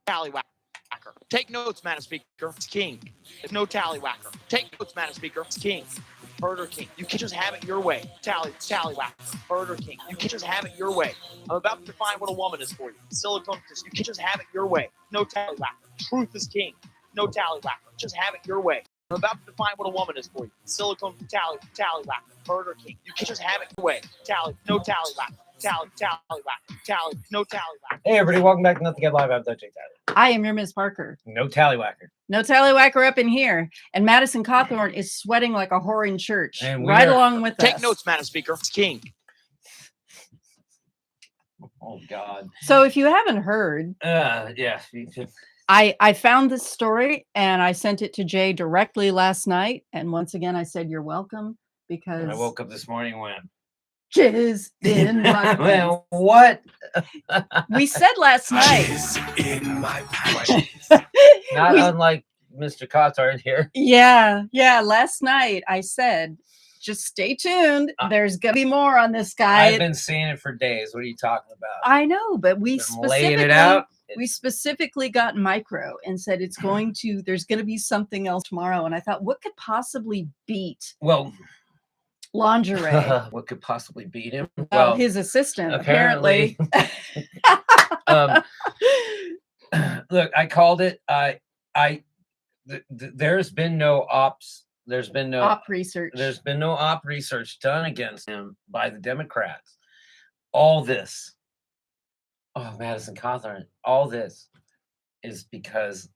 Tallywhacker. Take notes, Madam Speaker. It's king. There's no tallywhacker. Take notes, Madam Speaker. It's king. Murder King. You can't just have it your way. Tallywhacker. Murder King. You can't just have it your way. I'm about to define what a woman is for you. Silicone. You can't just have it your way. No tallywhacker. Truth is king. No tallywhacker. Just have it your way. I'm about to define what a woman is for you. Silicone. Tallywhacker. Murder King. You can't just have it your way. No tallywhacker. No tallywhacker. Hey everybody, welcome back to Nothing Get Live. I'm Jay Tyler. I am your Miss Parker. No tallywhacker. No tallywhacker up in here. And Madison Cawthorn is sweating like a whore in church. And right along with us. Take notes, Madam Speaker. It's king. Oh God. So if you haven't heard, yeah. I found this story and I sent it to Jay directly last night. And once again, I said, you're welcome, because I woke up this morning when jizz in my well, what? We said last night. Jizz in my pants. Not unlike Mr. Cawthorn here. Yeah. Last night I said, just stay tuned. There's gonna be more on this guy. I've been saying it for days. What are you talking about? I know, but we laying it out. We specifically got micro and said there's gonna be something else tomorrow. And I thought, what could possibly beat lingerie? What could possibly beat him? Well, his assistant apparently. Look, I called it. There's been no ops. There's been no op research. There's been no op research done against him by the Democrats. All this, Madison Cawthorn, all this is because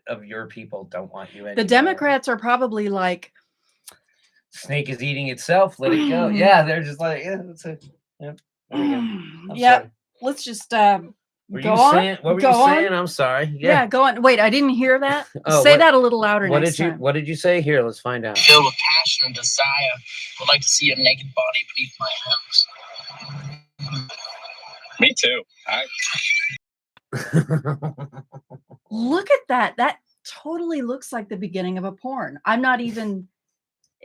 of your people don't want you anymore. The Democrats are probably like, snake is eating itself. Let it go. Yeah, they're just like, yeah, that's it. Yep. Yeah. Let's just What were you saying? I'm sorry. Yeah, go on. Wait, I didn't hear that. Say that a little louder next time. What did you say? Here, let's find out. Filled with passion and desire, would like to see a naked body beneath my house. Me too. Look at that. That totally looks like the beginning of a porn. I'm not even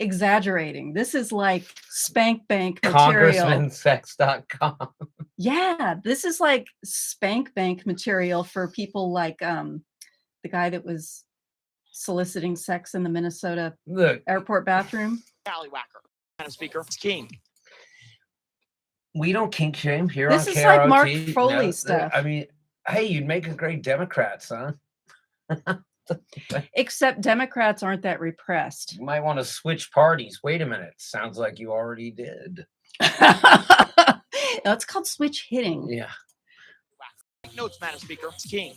exaggerating. This is like spank bank material. Congressmansex.com. Yeah, this is like spank bank material for people like the guy that was soliciting sex in the Minnesota airport bathroom. Tallywhacker. Madam Speaker. It's king. We don't kink shame here this on KROT. This is like Mark Foley stuff. I mean, hey, you'd make a great Democrat, son. Except Democrats aren't that repressed. You might want to switch parties. Wait a minute. Sounds like you already did. No, it's called switch hitting. Yeah. Take notes, Madam Speaker. It's king.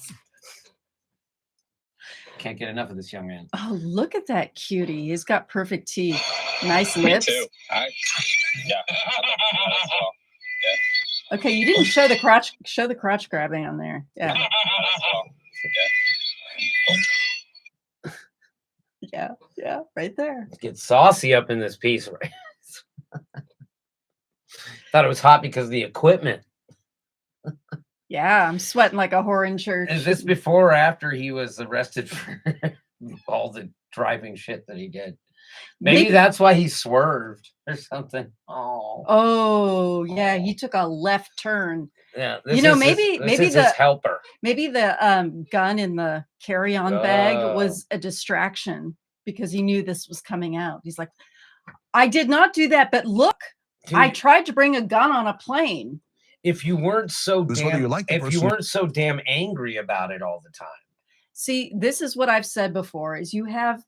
Can't get enough of this young man. Oh, look at that cutie. He's got perfect teeth. Nice lips. Me too. Yeah. Okay, you didn't show the crotch grabbing on there. Yeah. Yeah, right there. Let's get saucy up in this piece, right? Thought it was hot because of the equipment. Yeah, I'm sweating like a whore in church. Is this before or after he was arrested for all the driving shit that he did? Maybe that's why he swerved or something. Oh, yeah, he took a left turn. Yeah, maybe the helper. Maybe the gun in the carry-on bag was a distraction because he knew this was coming out. He's like, I did not do that, but look, dude, I tried to bring a gun on a plane. If you weren't so damn angry about it all the time. See, this is what I've said before: is you have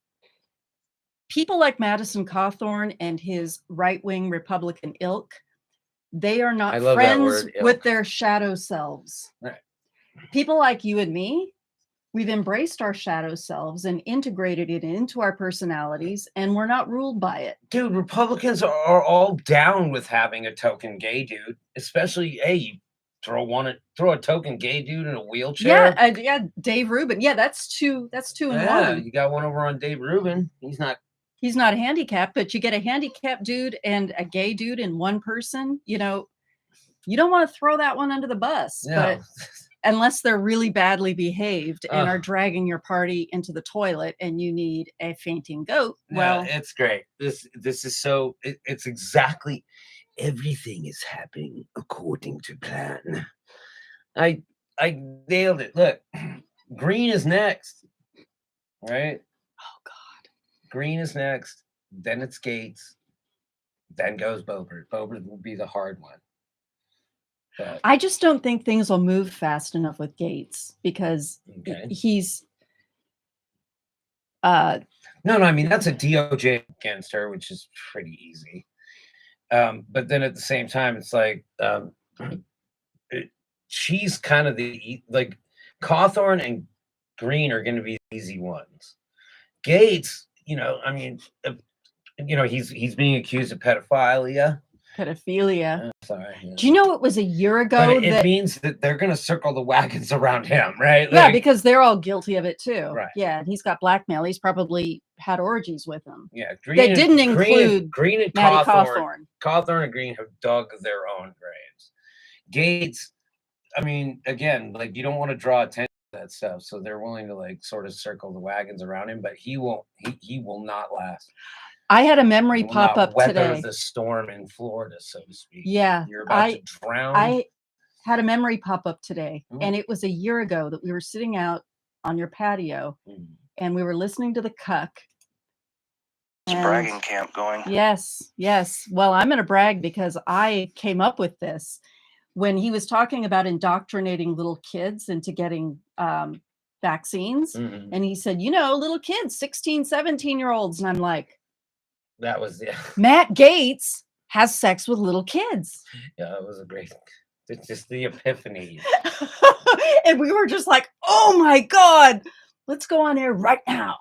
people like Madison Cawthorn and his right-wing Republican ilk. They are not friends with their shadow selves. Right. People like you and me, we've embraced our shadow selves and integrated it into our personalities, and we're not ruled by it. Dude, Republicans are all down with having a token gay dude, especially, hey, throw a token gay dude in a wheelchair. Yeah, Dave Rubin. Yeah, that's two in one. You got one over on Dave Rubin. He's not handicapped, but you get a handicapped dude and a gay dude in one person. You know, you don't want to throw that one under the bus, but unless they're really badly behaved and are dragging your party into the toilet and you need a fainting goat. Well, it's great. This is so, it's exactly, everything is happening according to plan. I nailed it. Look, Green is next, right? Oh God. Green is next. Then it's Gates. Then goes Boebert. Boebert will be the hard one. But, I just don't think things will move fast enough with Gates because okay. he's. No, I mean that's a DOJ against her, which is pretty easy. But then at the same time, it's like she's kind of like Cawthorn and Green are going to be easy ones. Gates, I mean, he's being accused of pedophilia. Sorry. Yeah. Do you know it was a year ago? But it means that they're going to circle the wagons around him, right? Yeah, because they're all guilty of it too. Right. Yeah, and he's got blackmail. He's probably had orgies with him. Yeah, they didn't include Green and Cawthorn. Cawthorn and Green have dug their own graves. Gates, I mean, again, like you don't want to draw attention to that stuff, so they're willing to like sort of circle the wagons around him, but he won't. He will not last. I had a memory pop up today. The storm in Florida, so to speak. Yeah, you're about to drown. I had a memory pop up today, and it was a year ago that we were sitting out on your patio, and we were listening to the Cuck. It's bragging camp going. Yes. Well, I'm going to brag because I came up with this when he was talking about indoctrinating little kids into getting vaccines, and he said, little kids, 16, 17-year-olds, and I'm like. That was Matt Gates has sex with little kids. Yeah, it was a great. It's just the epiphany. And we were just like, "Oh my God, let's go on air right now."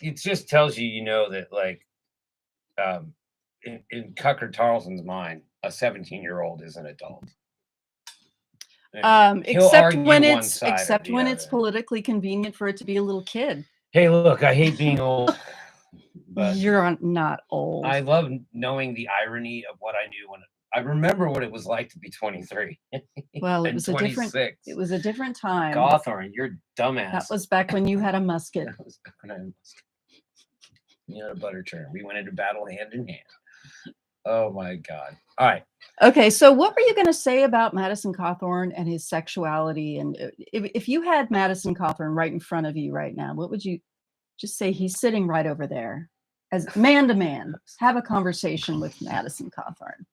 It just tells you, that like, in Tucker Carlson's mind, a 17-year-old is an adult. Except when it's politically convenient for it to be a little kid. Hey, look, I hate being old. But you're not old. I love knowing the irony of what I knew when I remember what it was like to be 23. Well, it was 26. It was a different time. Cawthorn, you're dumbass. That was back when you had a musket. That was back when I had a musket. You had a butter churn. We went into battle hand in hand. Oh my God. All right. Okay, so what were you going to say about Madison Cawthorn and his sexuality? And if you had Madison Cawthorn right in front of you right now, what would you just say? He's sitting right over there. As man to man, have a conversation with Madison Cawthorn.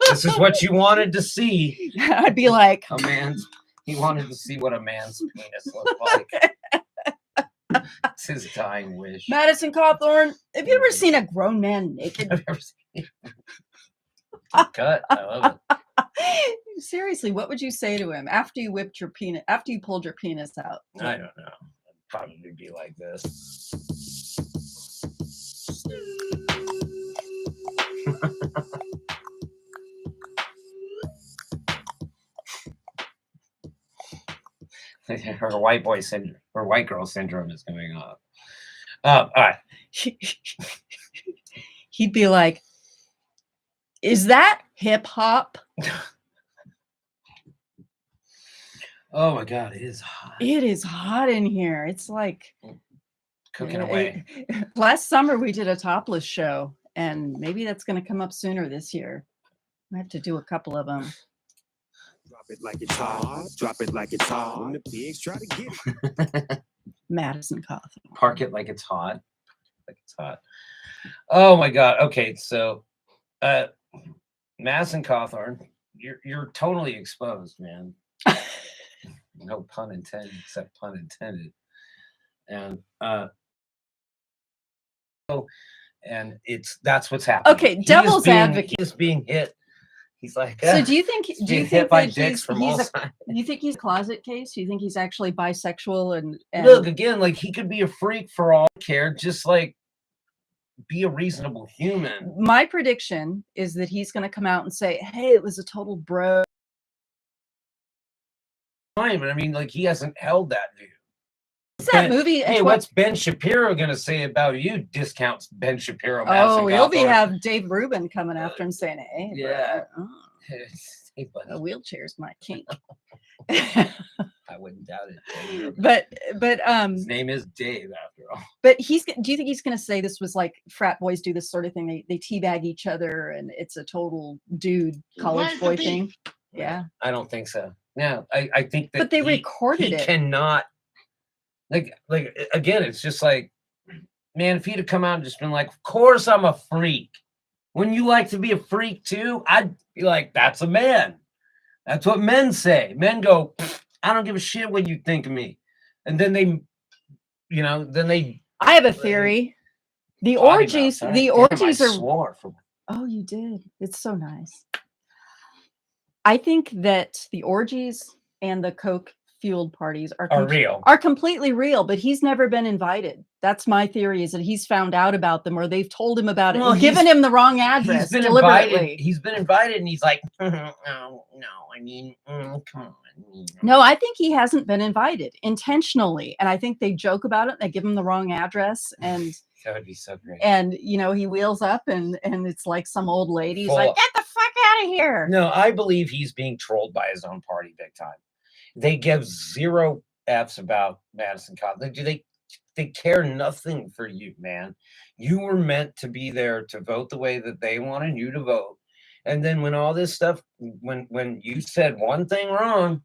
This is what you wanted to see. I'd be like, he wanted to see what a man's penis looked like. It's his dying wish. Madison Cawthorn, have you ever seen a grown man naked? Have you ever seen cut? I love it. Seriously, what would you say to him after you whipped your penis, after you pulled your penis out? I don't know. I'd probably be like this. Her white boy syndrome, her white girl syndrome is going on. All right. He'd be like, "Is that hip hop?" Oh my God, it is hot. It is hot in here. It's like cooking away. Last summer we did a topless show, and maybe that's going to come up sooner this year. I have to do a couple of them. Drop it like it's hot. Drop it like it's hot. When the pigs try to get it. Madison Cawthorn. Park it like it's hot. Like it's hot. Oh my God. Okay, so Madison Cawthorn, you're totally exposed, man. No pun intended, except pun intended. And that's what's happening. Okay, devil's advocate. He's being hit. He's like, so do you think hit by dicks from all sides? You think he's a closet case? Do you think he's actually bisexual and look again, like he could be a freak for all I care, just like be a reasonable human. My prediction is that he's going to come out and say, "Hey, it was a total bro." But I mean, like he hasn't held that view. What's that movie? Hey, what's Ben Shapiro going to say about you? Discounts Ben Shapiro. Oh, he'll have Dave Rubin coming after him saying, "Hey, yeah, a wheelchair's my kink." I I wouldn't doubt it. but His name is Dave after all. but do you think he's going to say this was like frat boys do this sort of thing? They teabag each other and it's a total dude college Where's the boy beef? thing. Yeah. I don't think so. No, I think that But they recorded he it. cannot like again, it's just like, man, if he'd have come out and just been like, of course I'm a freak. Wouldn't you like to be a freak too? I'd be like, that's a man. That's what men say. Men go, I don't give a shit what you think of me. And then they, I have a theory. The potty orgies, mouth, the sorry. Damn, orgies I are. swore for Oh, you did. It's so nice. I think that the orgies and the coke fueled parties are real. are completely real, but he's never been invited. That's my theory, is that he's found out about them or they've told him about it Well, and given him the wrong address He's been deliberately. invited. He's been invited, and he's like, no. I mean, come on. No, I think he hasn't been invited intentionally, and I think they joke about it. And they give him the wrong address, and That would be so great. and he wheels up, and it's like some old lady. He's Full like, of- get the fuck out of here. No, I believe he's being trolled by his own party big time. They give zero F's about Madison Cawthorn. They care nothing for you, man. You were meant to be there to vote the way that they wanted you to vote. And then when all this stuff, when you said one thing wrong,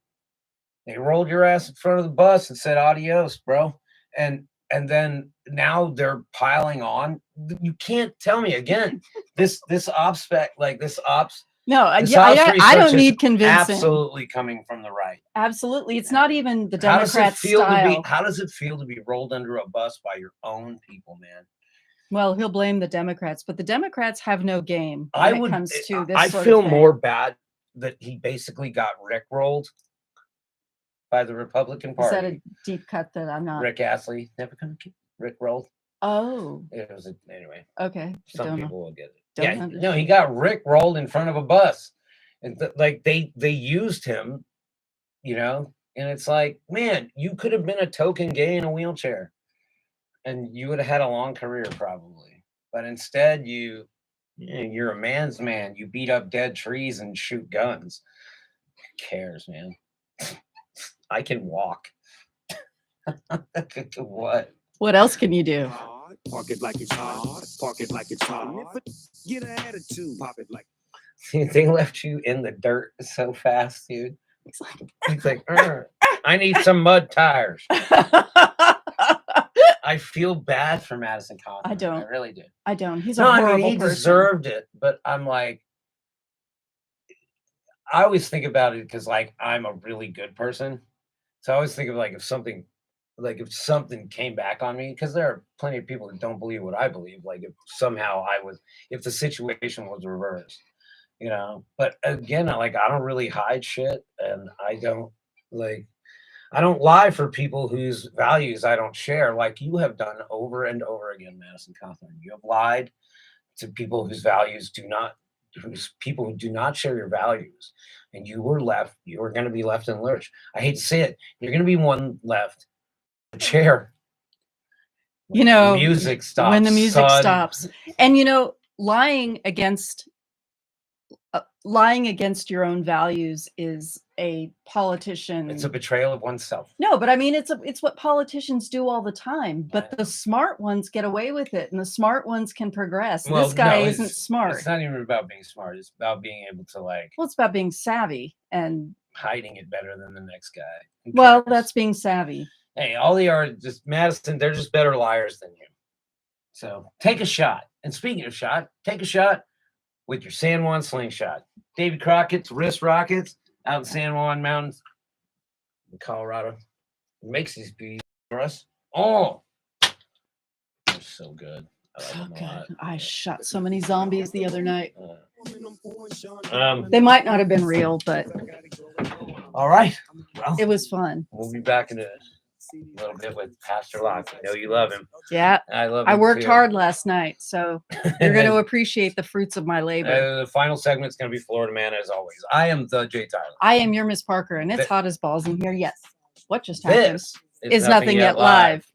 they rolled your ass in front of the bus and said adios, bro. And then now they're piling on. You can't tell me again. This ops spec, like this ops. No, This I ops don't research is need convincing. Absolutely coming from the right. Absolutely, it's not even the How does it Democrat feel style. to be? How does it feel to be rolled under a bus by your own people, man? Well, he'll blame the Democrats, but the Democrats have no game when I it would. comes to this I sort feel of thing. more bad that he basically got rickrolled by the Republican Is that Party. a deep cut that I'm not? Rick Astley never gonna get rickrolled. Oh, It was anyway. okay. Some Don't know. people will get it. Don't Yeah, no, understand. he got rickrolled in front of a bus, and like they used him, and it's like, man, you could have been a token gay in a wheelchair, and you would have had a long career probably. But instead, you're a man's man. You beat up dead trees and shoot guns. Who cares, man? I can walk. What? What else can you do? Park it like it's hard. Park it like it's hard. Get an attitude. Pop it like. They left you in the dirt so fast, dude. He's like, I need some mud tires. I feel bad for Madison Cawthorn. I don't. I really do. I don't. He's a No, I horrible mean, he person. deserved it, but I'm like, I always think about it because, like, I'm a really good person. So I always think of like if something came back on me, because there are plenty of people that don't believe what I believe. Like if somehow if the situation was reversed, But again, I don't really hide shit, and I don't lie for people whose values I don't share, like you have done over and over again, Madison Cawthorn. You have lied to people whose people who do not share your values, and you were going to be left in the lurch. I hate to say it. You're going to be one left in the chair. When the music stops. When the music son. stops. And lying against your own values is a politician. It's a betrayal of oneself. No, but I mean, it's what politicians do all the time. But the smart ones get away with it, and the smart ones can progress. Well, this guy no, isn't smart. It's not even about being smart. It's about being able to Well, it's about being savvy and hiding it better than the next guy. Well, that's being savvy. Hey, all they are just Madison. They're just better liars than you. So take a shot. And speaking of shot, take a shot with your San Juan slingshot. Davy Crockett's wrist rockets out in San Juan Mountains in Colorado. It makes these bees for us. Oh, they're so good. I like them a lot. I shot so many zombies the other night. They might not have been real, but all right. Well, it was fun. We'll be back in a little bit with Pastor Locke. I know you love him. Yeah, I love him. I worked too. hard last night, so you're going to appreciate the fruits of my labor. The final segment is going to be Florida Man, as always. I am the Jay Tyler. I am your Miss Parker, and it's hot as balls in here. Yes. What just happened? This is Nothing Yet Live.